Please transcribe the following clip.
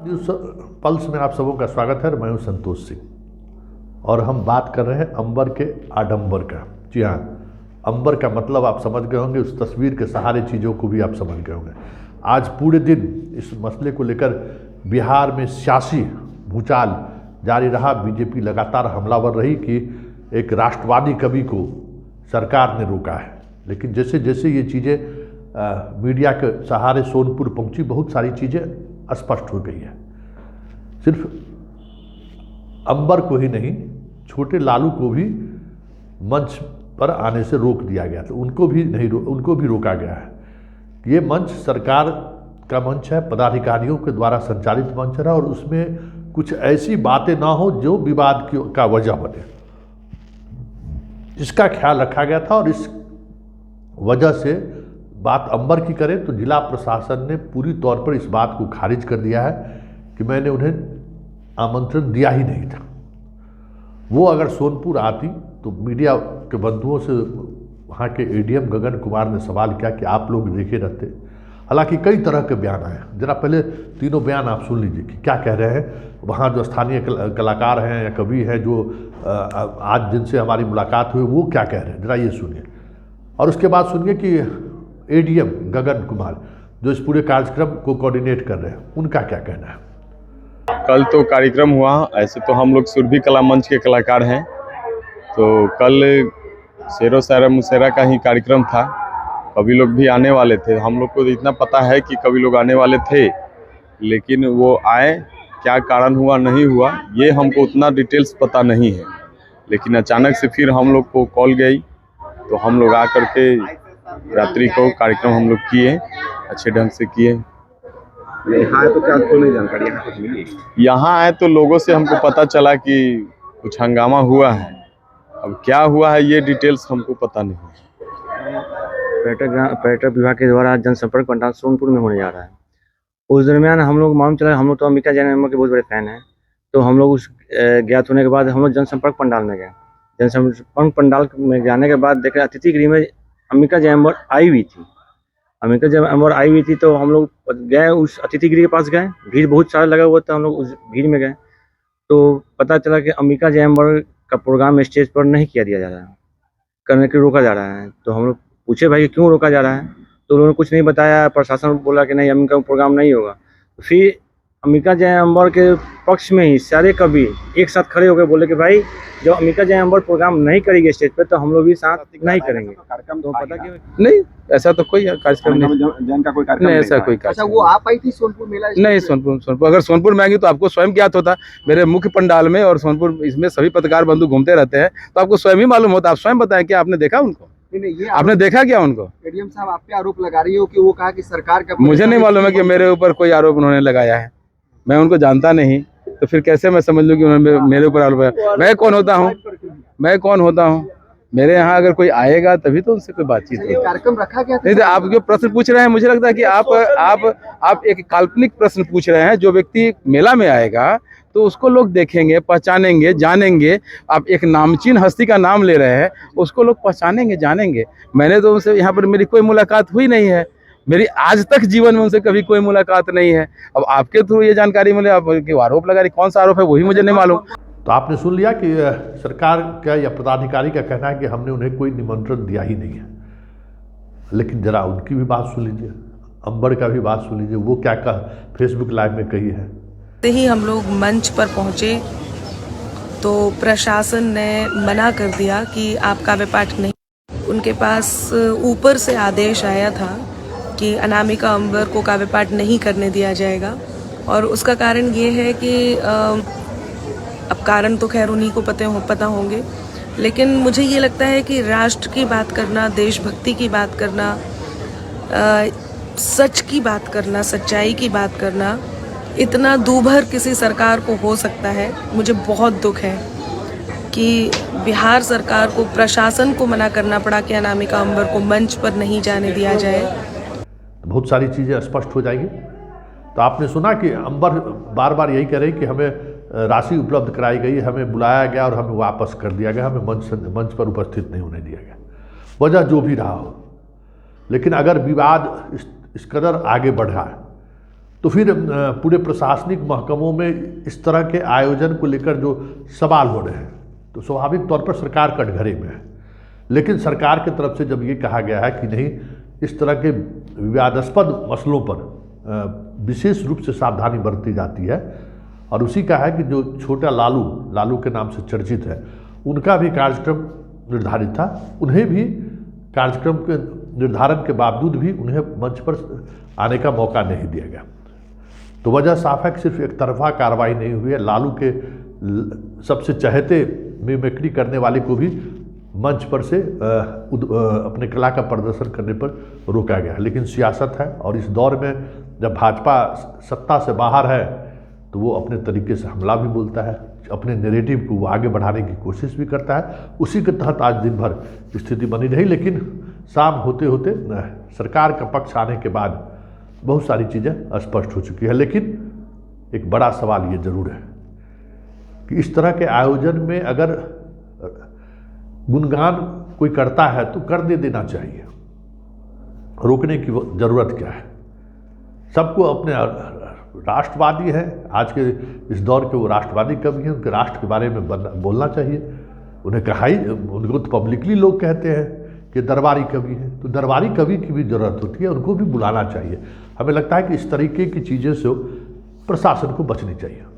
News pulse में आप सबों का स्वागत है। मैं हूं संतोष सिंह और हम बात कर रहे हैं अंबर के आडंबर का। जी हाँ, अंबर का मतलब आप समझ गए होंगे, उस तस्वीर के सहारे चीज़ों को भी आप समझ गए होंगे। आज पूरे दिन इस मसले को लेकर बिहार में सियासी भूचाल जारी रहा। बीजेपी लगातार हमलावर रही कि एक राष्ट्रवादी कवि को सरकार ने रोका है, लेकिन जैसे जैसे ये चीज़ें मीडिया के सहारे सोनपुर पहुंची, बहुत सारी चीज़ें स्पष्ट हो गई है। सिर्फ अंबर को ही नहीं, छोटे लालू को भी मंच पर आने से रोक दिया गया था। उनको भी रोका गया है। ये मंच सरकार का मंच है, पदाधिकारियों के द्वारा संचालित मंच है और उसमें कुछ ऐसी बातें ना हो जो विवाद का वजह बने, इसका ख्याल रखा गया था। और इस वजह से बात अंबर की करें तो जिला प्रशासन ने पूरी तौर पर इस बात को खारिज कर दिया है कि मैंने उन्हें आमंत्रण दिया ही नहीं था। वो अगर सोनपुर आती तो मीडिया के बंधुओं से वहाँ के एडीएम गगन कुमार ने सवाल किया कि आप लोग देखे रहते। हालांकि कई तरह के बयान आए, जरा पहले तीनों बयान आप सुन लीजिए कि क्या कह रहे हैं वहाँ जो स्थानीय कलाकार हैं या कवि हैं जो आज जिनसे हमारी मुलाकात हुई, वो क्या कह रहे हैं, जरा ये सुनिए। और उसके बाद सुनिए कि एडीएम गगन कुमार जो इस पूरे कार्यक्रम को कोऑर्डिनेट कर रहे हैं, उनका क्या कहना है। कल तो कार्यक्रम हुआ, ऐसे तो हम लोग सुरभि कला मंच के कलाकार हैं, तो कल शेरो शायरा मुशैरा का ही कार्यक्रम था। कवि लोग भी आने वाले थे। हम लोग को इतना पता है कि कवि लोग आने वाले थे, लेकिन वो आए, क्या कारण हुआ नहीं हुआ ये हमको उतना डिटेल्स पता नहीं है। लेकिन अचानक से फिर हम लोग को कॉल गई, तो हम लोग आकर के रात्रि को कार्यक्रम हम लोग किए, अच्छे ढंग से किए। यहाँ तो क्या नहीं जानकारी यहाँ कुछ मिली? यहाँ आए तो लोगों से हमको पता चला कि कुछ हंगामा हुआ है। अब क्या हुआ है ये डिटेल्स हमको पता नहीं। पर्यटन विभाग के द्वारा जनसंपर्क पंडाल सोनपुर में होने जा रहा है। उस दरमियान हम लोग मालूम चला, हम लोग तो अम्बिका जैन के बहुत बड़े फैन हैं, तो हम लोग उस ज्ञात होने के बाद हम लोग जनसंपर्क पंडाल में गए। जनसंपर्क पंडाल में जाने के बाद देखे अतिथि गृह में अम्बिका जैन आई हुई थी। अम्बिका जैन आई हुई थी तो हम लोग गए, उस अतिथि गृह के पास गए। भीड़ बहुत सारा लगा हुआ था, हम लोग उस भीड़ में गए तो पता चला कि अम्बिका जैन का प्रोग्राम स्टेज पर नहीं किया दिया जा रहा है, करने के रोका जा रहा है। तो हम लोग पूछे भाई क्यों रोका जा रहा है, तो उन्होंने कुछ नहीं बताया। प्रशासन बोला कि नहीं, अम्बिका प्रोग्राम नहीं होगा। तो फिर अम्बिका जैन अंबर के पक्ष में ही सारे कवि एक साथ खड़े हो गए, बोले कि भाई जब अम्बिका जैन अंबर प्रोग्राम नहीं करेंगे स्टेज पे तो हम लोग भी साथ नहीं करेंगे। कार्यक्रम तो पता क्यों नहीं, ऐसा तो कोई कार्यक्रम नहीं, जैन का कोई कार्यक्रम नहीं, ऐसा कोई अच्छा, कार्यक्रम वो आप आई थी सोनपुर मेला? नहीं। सोनपुर अगर सोनपुर में आएंगी तो आपको स्वयं ज्ञात होता। मेरे मुख्य पंडाल में और सोनपुर इसमें सभी पत्रकार बंधु घूमते रहते हैं, तो आपको स्वयं ही मालूम होता। आप स्वयं बताएं कि आपने देखा उनको? नहीं, ये आपने देखा क्या उनको? एडीएम साहब आप पे आरोप लगा रही हो कि वो कहा कि सरकार का, मुझे नहीं मालूम है कि मेरे ऊपर कोई आरोप उन्होंने लगाया है। मैं उनको जानता नहीं, तो फिर कैसे मैं समझ लूँ कि उन्होंने मेरे ऊपर आरोप लगाया। मैं कौन होता हूँ? मेरे यहाँ अगर कोई आएगा तभी तो उनसे कोई बातचीत होगी। कार्यक्रम रखा गया था। नहीं तो आप जो प्रश्न पूछ रहे हैं, मुझे लगता है कि आप एक काल्पनिक प्रश्न पूछ रहे हैं। जो व्यक्ति मेला में आएगा तो उसको लोग देखेंगे, पहचानेंगे, जानेंगे। आप एक नामचीन हस्ती का नाम ले रहे हैं, उसको लोग पहचानेंगे, जानेंगे। मैंने तो उनसे यहाँ पर मेरी कोई मुलाकात हुई नहीं है। मेरी आज तक जीवन में उनसे कभी कोई मुलाकात नहीं है। अब आपके थ्रू ये जानकारी मिले, आप आरोप लगा रही, कौन सा आरोप है वही मुझे नहीं मालूम। तो आपने सुन लिया कि सरकार का या पदाधिकारी का कहना है कि हमने उन्हें कोई निमंत्रण दिया ही नहीं है। लेकिन जरा उनकी भी बात सुन लीजिए, अंबर का भी बात सुन लीजिए, वो क्या फेसबुक लाइव में कही है। ही हम लोग मंच पर पहुंचे तो प्रशासन ने मना कर दिया कि आप काव्य पाठ नहीं। उनके पास ऊपर से आदेश आया था कि अनामिका अंबर को काव्य पाठ नहीं करने दिया जाएगा। और उसका कारण ये है कि अब कारण तो खैर उन्हीं को पता होंगे, लेकिन मुझे ये लगता है कि राष्ट्र की बात करना, देशभक्ति की बात करना, सच की बात करना, सच्चाई की बात करना इतना दूभर किसी सरकार को हो सकता है। मुझे बहुत दुख है कि बिहार सरकार को, प्रशासन को मना करना पड़ा कि अनामिका अंबर को मंच पर नहीं जाने दिया जाए। बहुत सारी चीज़ें स्पष्ट हो जाएंगी। तो आपने सुना कि अंबर बार बार यही कह रही कि हमें राशि उपलब्ध कराई गई, हमें बुलाया गया और हमें वापस कर दिया गया, हमें मंच पर उपस्थित नहीं होने दिया गया। वजह जो भी रहा हो, लेकिन अगर विवाद इस कदर आगे बढ़ा है तो फिर पूरे प्रशासनिक महकमों में इस तरह के आयोजन को लेकर जो सवाल हो रहे हैं, तो स्वाभाविक तौर पर सरकार कटघरे में है। लेकिन सरकार की तरफ से जब ये कहा गया है कि नहीं, इस तरह के विवादास्पद मसलों पर विशेष रूप से सावधानी बरती जाती है, और उसी का है कि जो छोटा लालू के नाम से चर्चित है, उनका भी कार्यक्रम निर्धारित था, उन्हें भी कार्यक्रम के निर्धारण के बावजूद भी उन्हें मंच पर आने का मौका नहीं दिया गया। तो वजह साफ है कि सिर्फ एक तरफा कार्रवाई नहीं हुई है, लालू के सबसे चहेते मिमिक्री करने वाले को भी मंच पर से अपने कला का प्रदर्शन करने पर रोका गया। लेकिन सियासत है, और इस दौर में जब भाजपा सत्ता से बाहर है तो वो अपने तरीके से हमला भी बोलता है, अपने नैरेटिव को वो आगे बढ़ाने की कोशिश भी करता है। उसी के तहत आज दिन भर स्थिति बनी रही, लेकिन शाम होते होते सरकार का पक्ष आने के बाद बहुत सारी चीज़ें स्पष्ट हो चुकी है। लेकिन एक बड़ा सवाल ये जरूर है कि इस तरह के आयोजन में अगर गुणगान कोई करता है तो कर देना चाहिए, रोकने की ज़रूरत क्या है। सबको अपने राष्ट्रवादी है, आज के इस दौर के वो राष्ट्रवादी कवि हैं, उनके राष्ट्र के बारे में बोलना चाहिए। उन्हें कहा ही, उनको तो पब्लिकली लोग कहते हैं कि दरबारी कवि हैं, तो दरबारी कवि की भी ज़रूरत होती है, उनको भी बुलाना चाहिए। हमें लगता है कि इस तरीके की चीज़ें से प्रशासन को बचनी चाहिए।